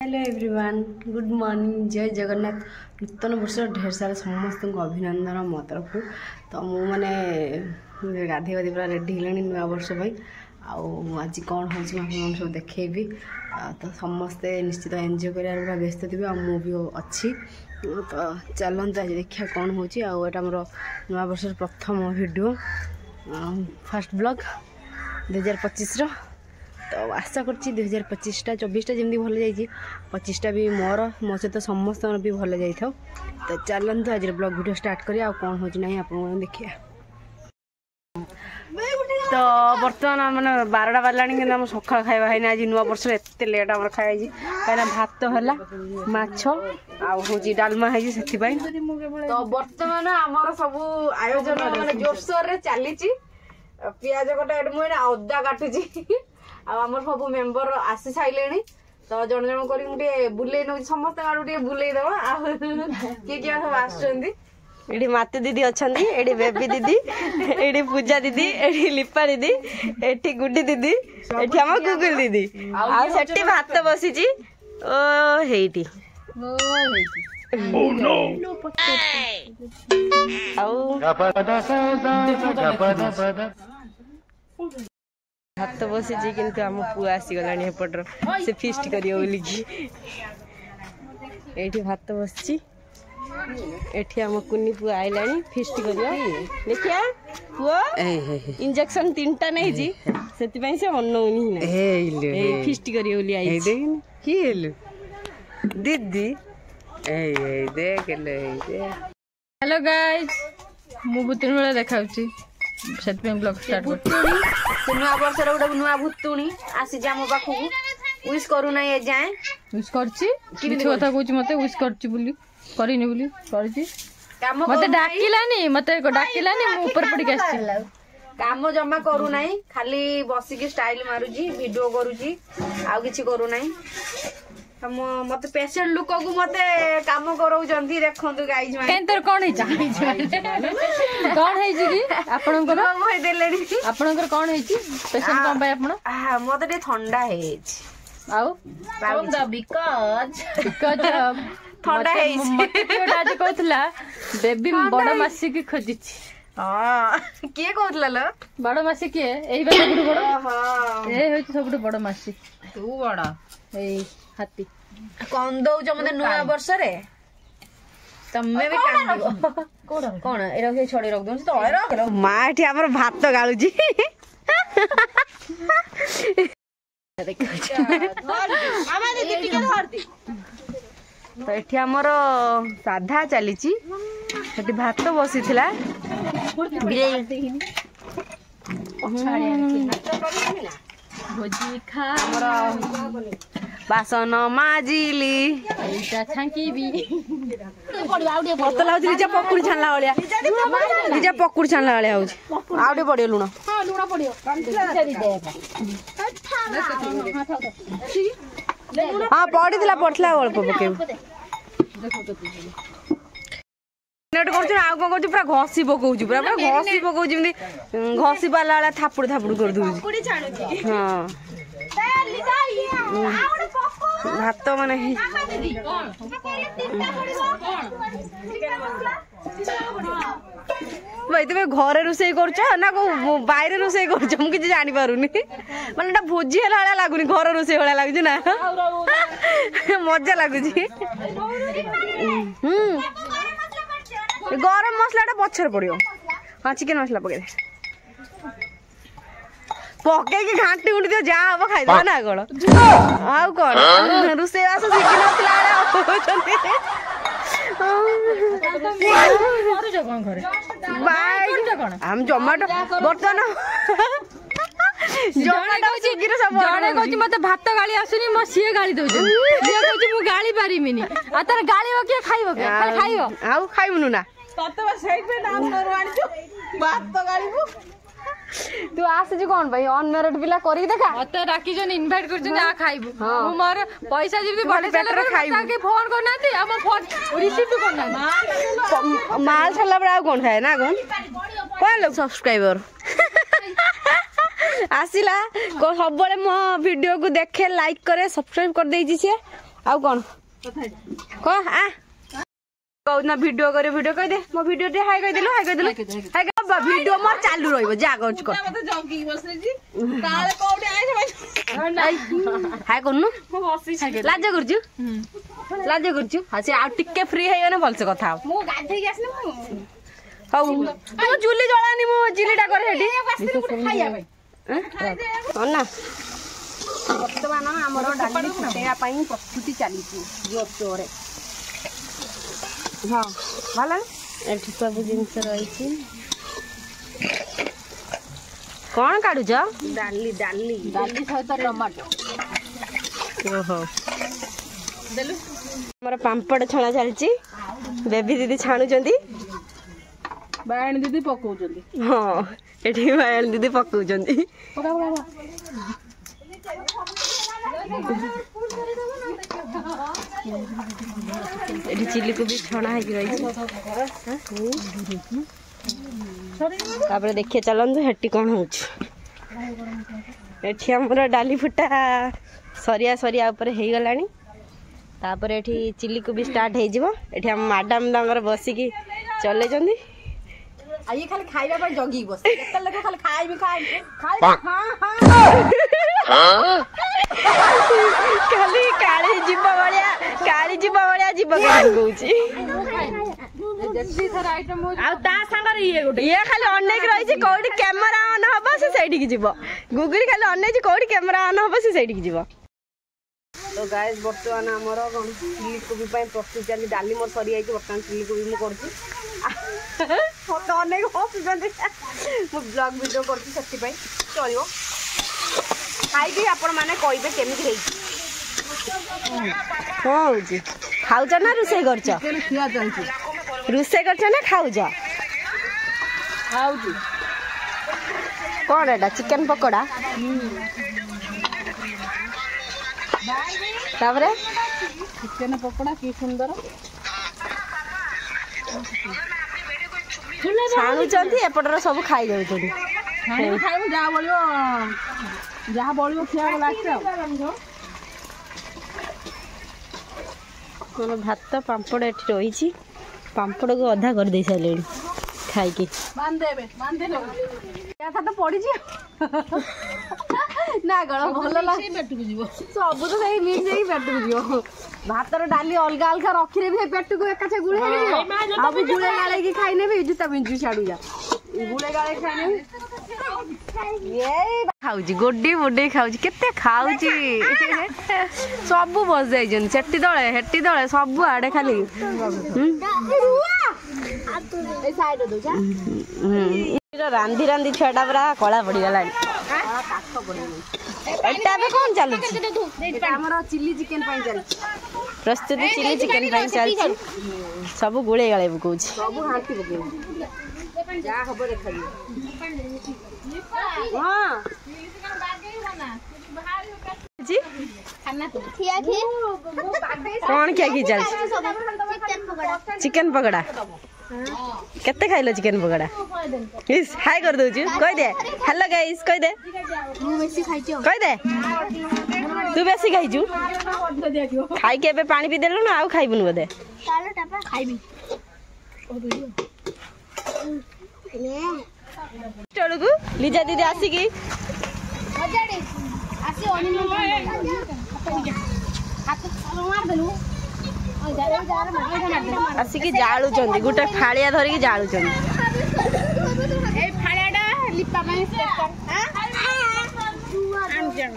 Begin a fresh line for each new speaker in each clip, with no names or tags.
hello everyone good morning जय जगन्नाथ नूतन वर्ष ढेर सारा समस्त अभिनंदन मो तरफ तो मु मैंने गाधे गाधे पूरा रेडी हेलानी नुआ वर्ष आज कौन हो सब देखी तो समस्ते निश्चित एंजॉय कर पूरा व्यस्त थे मु भी अच्छी तो चलते आज देखा कौन होटा मोर नुआ वर्ष प्रथम वीडियो फर्स्ट ब्लॉग 2025 तो आशा करछि 2025टा 24टा जमी भल जाइए 25टा भी मोर मो सहित समस्त भी भल जाई था तो चलते आज ब्लॉग वीडियो स्टार्ट करिया कौन हो ना आप देखिए तो बर्तमान मैंने 12टा बाजलानी कि सका खाଇବା खाई आज नुआ वर्ष एत लेट आम खाई कहीं भात है माछ आउे डालमा है तो बर्तमान आमर सब आयोजन मैंने जोरसोर चली पियाज कटा मुझे अदा काटुची आमर सब मेम्बर आसी सारे तो जन जन कर बुले नौ समस्त आड़े बुले दबा किए किए सब आसुँच मातु दीदी अच्छा ये बेबी दीदी ये पूजा दीदी ये लिपा दीदी ये गुड्डी दीदी ये आम गुगुल दीदी आठी भात बसी हेटी भात बसी किंतु आम पुआ आसीगला एपटर से फिस्ट करिए भात बसी एठी आम कुनी पुआ आइलानी फिस्ट करियो देखिया पुआ इंजेक्शन 3टा नै जी सेति पई से मनौनी ना ए फिस्ट करियो बोली आई देखिन की हेलु दीदी ए देख ले हेलो गाइस मु बुतुनी वाला देखाउची सेति पई ब्लॉग स्टार्ट कर नुआ वर्ष रे गोटे नुआ भुतुणी आसी जा मो पाखु विश करू ना ए जाए विश करची किछ कथा कहूची मते विश करची बोली करिनी बोली करची काम मते डाकिलानी मु ऊपर पड़ी के आसी काम जमा करू नाही खाली बसी के स्टाइल मारूजी वीडियो करूजी आ किछि करू नाही हम मते पेशेंट लोक को मते काम कराउ जंदी देखंतु गाइस माने केनतर कोन हे कोन हे जी आपनकर होय देलेनी आपनकर कोन हे पेशेंट कोन बाय आपन मते ते ठंडा हे आउ फ्रॉम द बिकॉज ठंडा हे आज कहतला बेबी बड़ मासी की खोजिछि हां के कहतला ल बड़ मासी के एही बा सबटु बड़ हां ए होय सबटु बड़ मासी तू बड़ ए हाथी कौन दौच मते नुआ वर्ष रे तमे भी कांदिबो कोन एरा के छोड़ी रख दउछ तो रख माठी हमर भात गाळू जी देख मामा दे टिके धरती तो एठी हमर साधा चलीची एठी भात बसिथिला भोजी खा हमर बासन माजिली एटा छांकीबी पतला निजा पकुड़ी छानला वालिया निजा पकुड़ी छानला वालिया होउछ आउडे पडियो लुण हां लुण पडियो हां पड़थिला अल्प पकेउ नेट करछ आ को करछ पूरा घसी पकोउछ पूरा घसी पकोउछ जेमि घसी पाला वाला थापुड़ कर दूछ पकुड़ी छाणुची हां भात माने भाई तुम घरे रोसई कर ना बाहर रोसई कर मुझे जानी पारुनी माने भोजी है भाया लगुनि घर रोसई भाया लगुच ना मजा लगुच गरम मसला पछर पड़ो हाँ चिकेन मसला पकड़े पकई घाटी उठी दियो जा हम खाई दो ना कौन आउ कौन रोसई बास हम जोमाटो बर्तन जड़े कहूँ मत भात गाड़ी आसुनी मो सी गाड़ी दौर कहूँ गाड़ी पारिमिनी आ तार गाड़ी किए खाइब खाइब आउ खाइबुनु ना तू आसी कौन भाई अनमेरिड पिला करी देखा मत डाकी जन इनवाइट करछन आ खाइबु मु मोर पैसा जिबी बड़े साले खाइबु के फोन करनाती हम फोन रिसीव करना माल छला बड़ा कौन है ना कौन लोग सब्सक्राइबर आसिला सब मो वीडियो को देखे लाइक करे सब्सक्राइब कर देछि से आउ कौन कह आ कौन वीडियो करे वीडियो कह दे मो वीडियो दे हाय कह देलु हाय वीडियो मोर चालू रहइबो जा करछ कर मते जंगी बसले जी काले कोडे आइ हाय कोनु मो बसी लाज करछु हा से आ टिके फ्री है ने भलसे कथा मो गाधै के आसने मो हौ तू चुली जळानी मो जिलीटा करे हेडी खाइया भाई ना वर्तमान हमर डाली फुटेया पई प्रस्तुति चली छी जोर जोरे हाँ भल एठी सब जिनस रही कौन काढुछ डाली डाली डाली सहित टमाटो ओहो देलु हमर पांपड़ छणा चलची बेबी दीदी छाणुचंदी बायण दीदी पकाउचंदी हां एठी बायण दीदी पकाउचंदी एठी चिली को भी छणा है रही तापर देखिए चलंतु हेटी कोन होछ एठी हमर डाली फुटा सरिया सरिया ऊपर हे गलानी तापर एठी चिली को भी स्टार्ट हे जिवो एठी हम मैडम डांगर बसी की चले जंदी आ ये खाली खाइबा पर जगी बस केते लोग खाली खाइबी खाइ हां हां खाली काली जीव बळिया जीव के कहूची जल्दी थर आइटम हो आ ता संगर ये खाली अनेक रही छी कोडी कैमरा ऑन हबो से साइड की जीव गुगुरी खाली अनेक छी कोडी कैमरा ऑन हबो से साइड की जीव तो गाइस बर्तमान हमर कोन चिली कोबी पई प्रस्तुत चली डाली मोर सरी आइ बर्तमान चिली कोबी मु करछी फोटो अनेक होसी जंदी मु ब्लॉग वीडियो करछी सत्ती पई चलियो खाइबी आपण माने कहबे केमिति हेई होउजी खाउछ ना रुसे करछ खिया चलछि रुसे करछ ना खाउछ खाउजी कोन एटा चिकन पकोड़ा तापरे चिकन पकोड़ा की सुंदर छाणुचंती एपटर सब खाई जाउचंती खाइबो जा बळियो जहाँ बड़ो खिया लगे भात पांपड़ एठी रही पांपड़ को अधा कर दे सारे खाई तो पड़ी ना कौन भल सब तो सही मिक्स पेट को जीव भातर डाली अलग अलग रखी भी पेट को एकाचे गुड़े अब गुड़े गाड़े की खाई ने जुता पिंजू छाड़ू जा गुड़े गाड़े खाई खाऊची गोडी बोडी खाऊची केते खाऊची सब बस जाइजन सेट्टी दळे हेट्टी दळे सब आडे खाली ए साइड दो जा रांधी रांधी छटा पूरा कला पड़ी गला एटा बे कोन चालू एटा हमर चिल्ली चिकन पई चल प्रस्तुति चिल्ली चिकन पई चल सब गुळे गाळे बकौची सब हाथी बकौ जा हबो देखली हां जी खाना तो खिया खी कौन क्या की चल चिकन पकोड़ा केते खाइलो चिकन पकोड़ा इस हाय कर दउ छी कह दे हेलो गाइस कह दे मु बेसी खाइ छी कह दे तू बेसी खाइ छु खाइ के बे पानी पी देलु ना आ खाइबुन बदे तालो टापा खाइबी ओ वीडियो ले टळगु लीजा दीदी आसी की मजाडी आसी ओनी हाथ मार देलु आसिकी जालू चंदी गुटे फालिया धरी की जालू चंदी ए फालियाडा लिपा में स्पेशल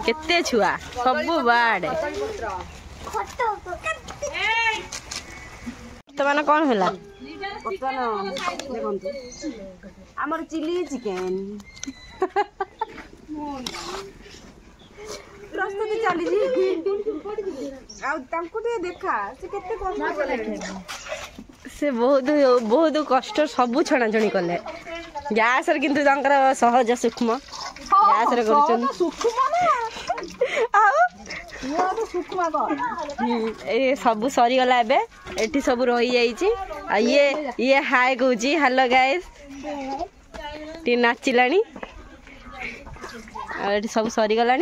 केते छुआ सब बाड तो माने कोन होला वर्तमान देखंतु हमर चिली चिकन प्रस्तुति चली जी आ तांकुटे देखा से केते कष्ट कले से बहुत बहुत कष्ट सब छणा छणी कले गैस रे किंतु तांकर सहज सूक्ष्म गैस रे करछन सूक्ष्म ना आ यो तो सूक्ष्म को ए सब सरी गला एबे एठी सब रही जाई छी आ ये हाय कहूची हेलो गाइस ती नाचिलानी ये सब सरीगला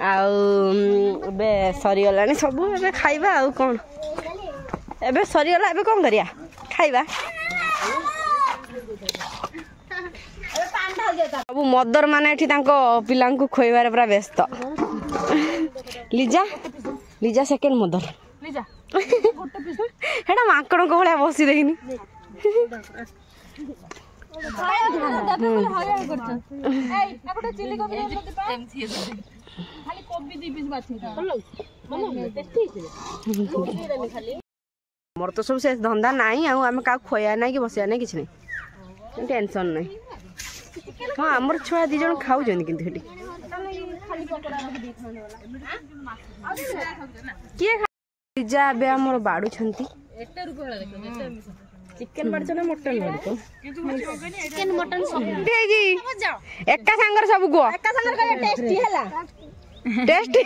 आबे सरीगला सब ए खाइबा आउ कौन एबे सरीगला एबे कौन करिया खाइबा सब मदर माने एठी तांको पिला को खोइबार पूरा व्यस्त लिजा लिजा सेकेंड मदर लिजा हेडा माकड़ को भलिया बसी देखिनी मोर तो सब से धंदा नहीं आम क्या खोया ना कि बसिया ना कि टेंशन नहीं हाँ आमर छुआ दी जन खाऊ किंतु किए लिजा बे आमर बाड़ू चिकेन बाड़छ ना मटन बाड़छ चिकेन मटन सब एका संगर सब गो एका संगर का टेस्टी हैला टेस्टी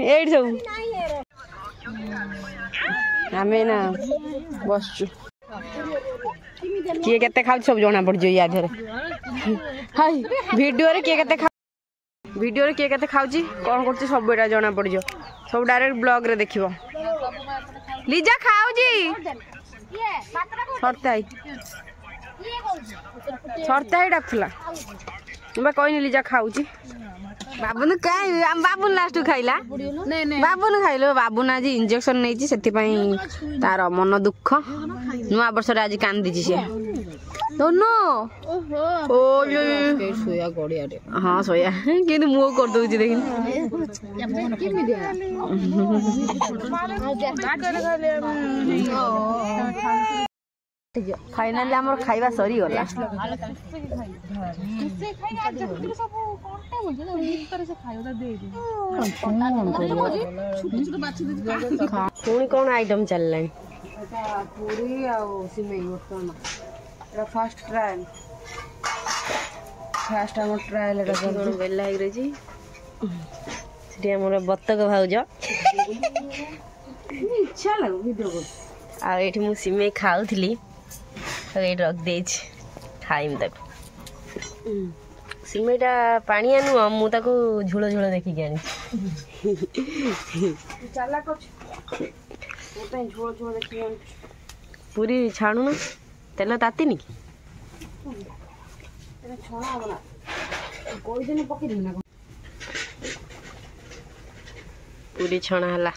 एड सब हमें ना बसचु किए केते खाउ सब जना पड़ जो या धरे हाय वीडियो रे किए केते वीडियो रे किए केते खाउची कोन करची सब बेटा जना पड़ जो सब डायरेक्ट ब्लॉग रे देखिबो लिजा खाउजी सरताई डाकला मैं कहनी लिजा खाउची बाबू ने कहीं हम बाबू लास्ट खाइला बाबू ने खाइलो बाबू ने आज इंजेक्शन नहीं से तार मन दुख नुआ वर्ष आज कांदी से दोनों ओ सोया गड़िया हाँ सोया कि मुँह कर दूसरी देखिन फाइनाली हमर खाइबा सरी गला पुणी कौन आइटम चलला पूरी सिमई फास्ट ट्रायल फास्ट आम ट्रायल बेला जी बतक भाउज इच्छा लगे वीडियो आठ मु सिमई खाऊली रख दे खाइम तक सिमईटा पानिया नुह मुझे झोल झोल देखिक आनी पूरी छाणु न तेल तातीनी पूरी छणा है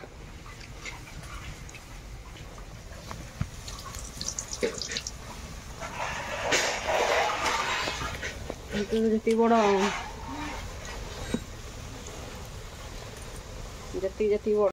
जी बड़ जी बड़